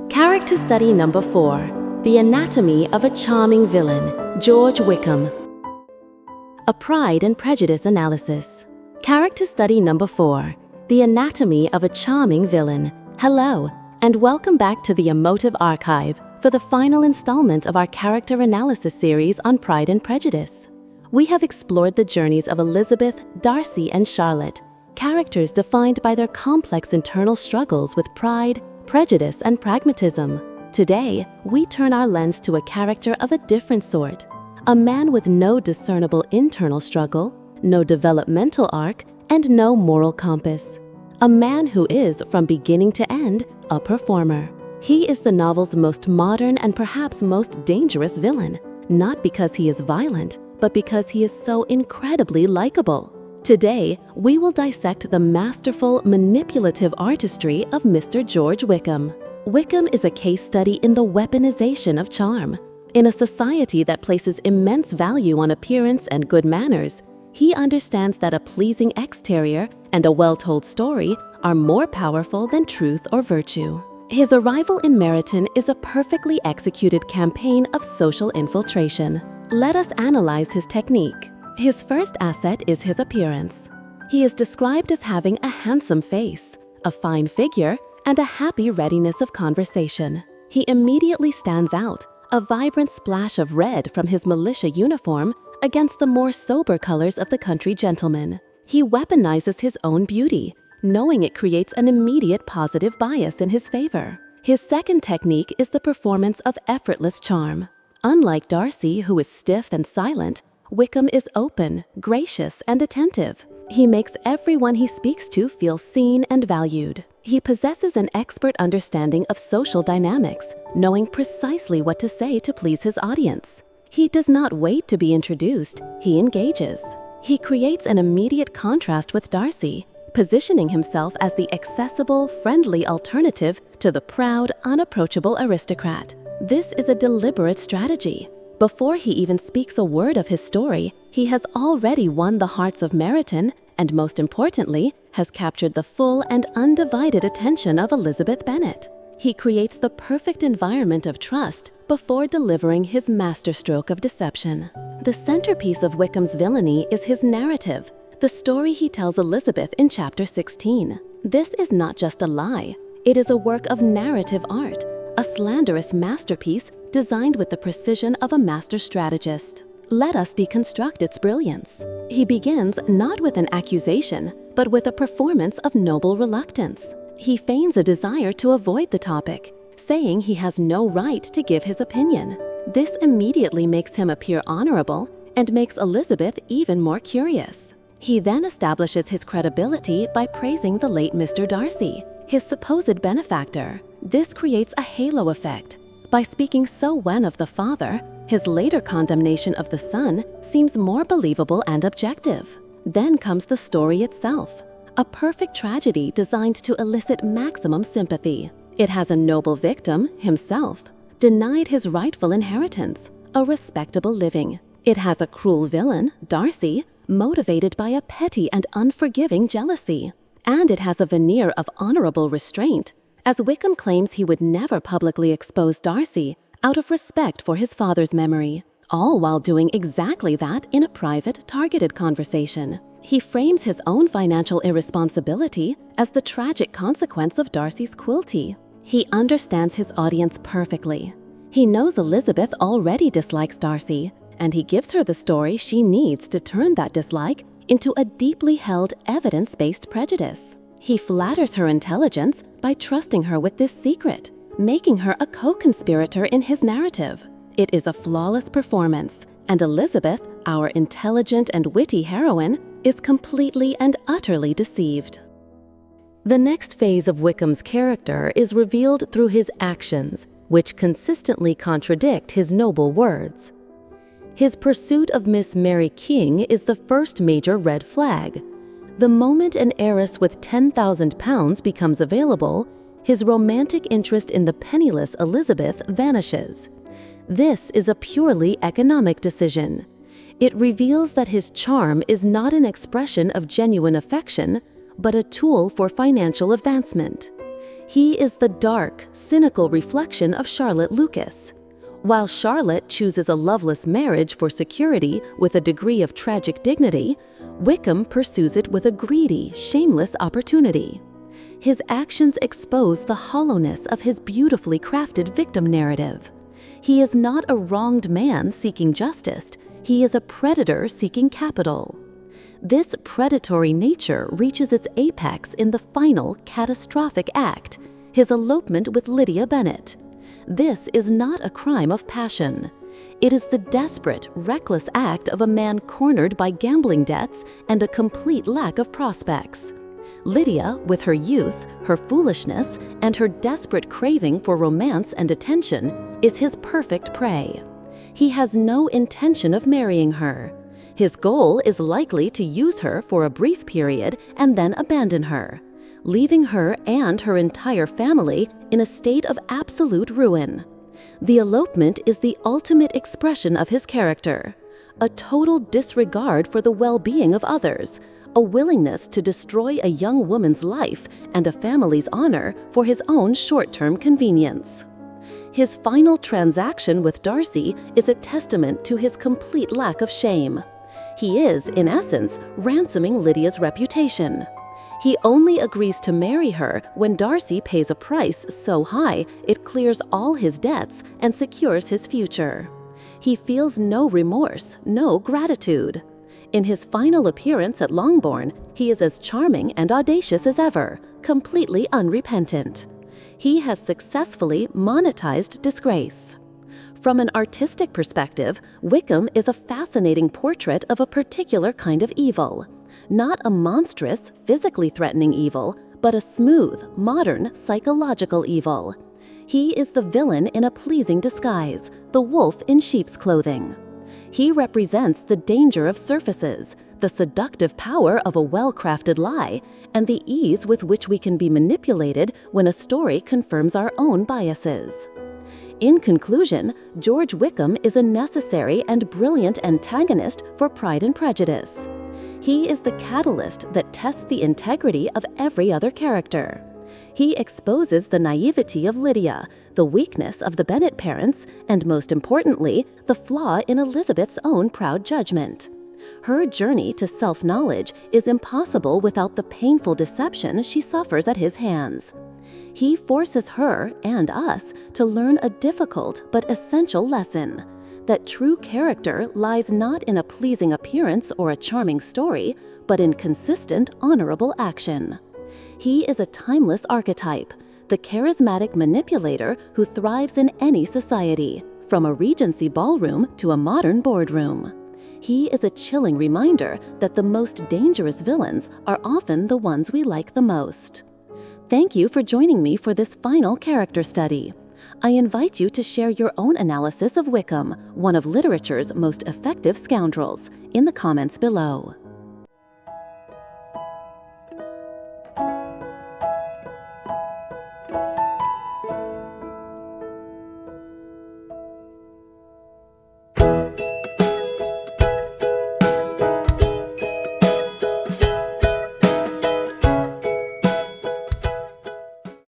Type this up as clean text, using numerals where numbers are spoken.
Character study number 4. The anatomy of a charming villain. George Wickham. A Pride and Prejudice analysis. Character study number 4. The anatomy of a charming villain. Hello, and welcome back to the Emotive archive for the final installment of our character analysis series on Pride and Prejudice. We have explored the journeys of Elizabeth, Darcy, and Charlotte, characters defined by their complex internal struggles with pride, prejudice, and pragmatism. Today, we turn our lens to a character of a different sort, a man with no discernible internal struggle, no developmental arc, and no moral compass. A man who is, from beginning to end, a performer. He is the novel's most modern and perhaps most dangerous villain, not because he is violent, but because he is so incredibly likable. Today, we will dissect the masterful, manipulative artistry of Mr. George Wickham. Wickham is a case study in the weaponization of charm. In a society that places immense value on appearance and good manners, he understands that a pleasing exterior and a well-told story are more powerful than truth or virtue. His arrival in Meryton is a perfectly executed campaign of social infiltration. Let us analyze his technique. His first asset is his appearance. He is described as having a handsome face, a fine figure, and a happy readiness of conversation. He immediately stands out, a vibrant splash of red from his militia uniform against the more sober colors of the country gentleman. He weaponizes his own beauty, knowing it creates an immediate positive bias in his favor. His second technique is the performance of effortless charm. Unlike Darcy, who is stiff and silent, Wickham is open, gracious, and attentive. He makes everyone he speaks to feel seen and valued. He possesses an expert understanding of social dynamics, knowing precisely what to say to please his audience. He does not wait to be introduced, he engages. He creates an immediate contrast with Darcy, positioning himself as the accessible, friendly alternative to the proud, unapproachable aristocrat. This is a deliberate strategy. Before he even speaks a word of his story, he has already won the hearts of Meryton and, most importantly, has captured the full and undivided attention of Elizabeth Bennet. He creates the perfect environment of trust before delivering his masterstroke of deception. The centerpiece of Wickham's villainy is his narrative, the story he tells Elizabeth in chapter 16. This is not just a lie, it is a work of narrative art, a slanderous masterpiece designed with the precision of a master strategist. Let us deconstruct its brilliance. He begins not with an accusation, but with a performance of noble reluctance. He feigns a desire to avoid the topic, saying he has no right to give his opinion. This immediately makes him appear honorable and makes Elizabeth even more curious. He then establishes his credibility by praising the late Mr. Darcy, his supposed benefactor. This creates a halo effect. By speaking so well of the father, his later condemnation of the son seems more believable and objective. Then comes the story itself, a perfect tragedy designed to elicit maximum sympathy. It has a noble victim, himself, denied his rightful inheritance, a respectable living. It has a cruel villain, Darcy, motivated by a petty and unforgiving jealousy. And it has a veneer of honorable restraint, as Wickham claims he would never publicly expose Darcy out of respect for his father's memory, all while doing exactly that in a private, targeted conversation. He frames his own financial irresponsibility as the tragic consequence of Darcy's cruelty. He understands his audience perfectly. He knows Elizabeth already dislikes Darcy, and he gives her the story she needs to turn that dislike into a deeply held, evidence-based prejudice. He flatters her intelligence by trusting her with this secret, making her a co-conspirator in his narrative. It is a flawless performance, and Elizabeth, our intelligent and witty heroine, is completely and utterly deceived. The next phase of Wickham's character is revealed through his actions, which consistently contradict his noble words. His pursuit of Miss Mary King is the first major red flag. The moment an heiress with £10,000 becomes available, his romantic interest in the penniless Elizabeth vanishes. This is a purely economic decision. It reveals that his charm is not an expression of genuine affection, but a tool for financial advancement. He is the dark, cynical reflection of Charlotte Lucas. While Charlotte chooses a loveless marriage for security with a degree of tragic dignity, Wickham pursues it with a greedy, shameless opportunity. His actions expose the hollowness of his beautifully crafted victim narrative. He is not a wronged man seeking justice, he is a predator seeking capital. This predatory nature reaches its apex in the final, catastrophic act, his elopement with Lydia Bennet. This is not a crime of passion. It is the desperate, reckless act of a man cornered by gambling debts and a complete lack of prospects. Lydia, with her youth, her foolishness, and her desperate craving for romance and attention, is his perfect prey. He has no intention of marrying her. His goal is likely to use her for a brief period and then abandon her, leaving her and her entire family in a state of absolute ruin. The elopement is the ultimate expression of his character, a total disregard for the well-being of others, a willingness to destroy a young woman's life and a family's honor for his own short-term convenience. His final transaction with Darcy is a testament to his complete lack of shame. He is, in essence, ransoming Lydia's reputation. He only agrees to marry her when Darcy pays a price so high it clears all his debts and secures his future. He feels no remorse, no gratitude. In his final appearance at Longbourn, he is as charming and audacious as ever, completely unrepentant. He has successfully monetized disgrace. From an artistic perspective, Wickham is a fascinating portrait of a particular kind of evil. Not a monstrous, physically threatening evil, but a smooth, modern, psychological evil. He is the villain in a pleasing disguise, the wolf in sheep's clothing. He represents the danger of surfaces, the seductive power of a well-crafted lie, and the ease with which we can be manipulated when a story confirms our own biases. In conclusion, George Wickham is a necessary and brilliant antagonist for Pride and Prejudice. He is the catalyst that tests the integrity of every other character. He exposes the naivety of Lydia, the weakness of the Bennet parents, and most importantly, the flaw in Elizabeth's own proud judgment. Her journey to self-knowledge is impossible without the painful deception she suffers at his hands. He forces her and us to learn a difficult but essential lesson: that true character lies not in a pleasing appearance or a charming story, but in consistent, honorable action. He is a timeless archetype, the charismatic manipulator who thrives in any society, from a Regency ballroom to a modern boardroom. He is a chilling reminder that the most dangerous villains are often the ones we like the most. Thank you for joining me for this final character study. I invite you to share your own analysis of Wickham, one of literature's most effective scoundrels, in the comments below.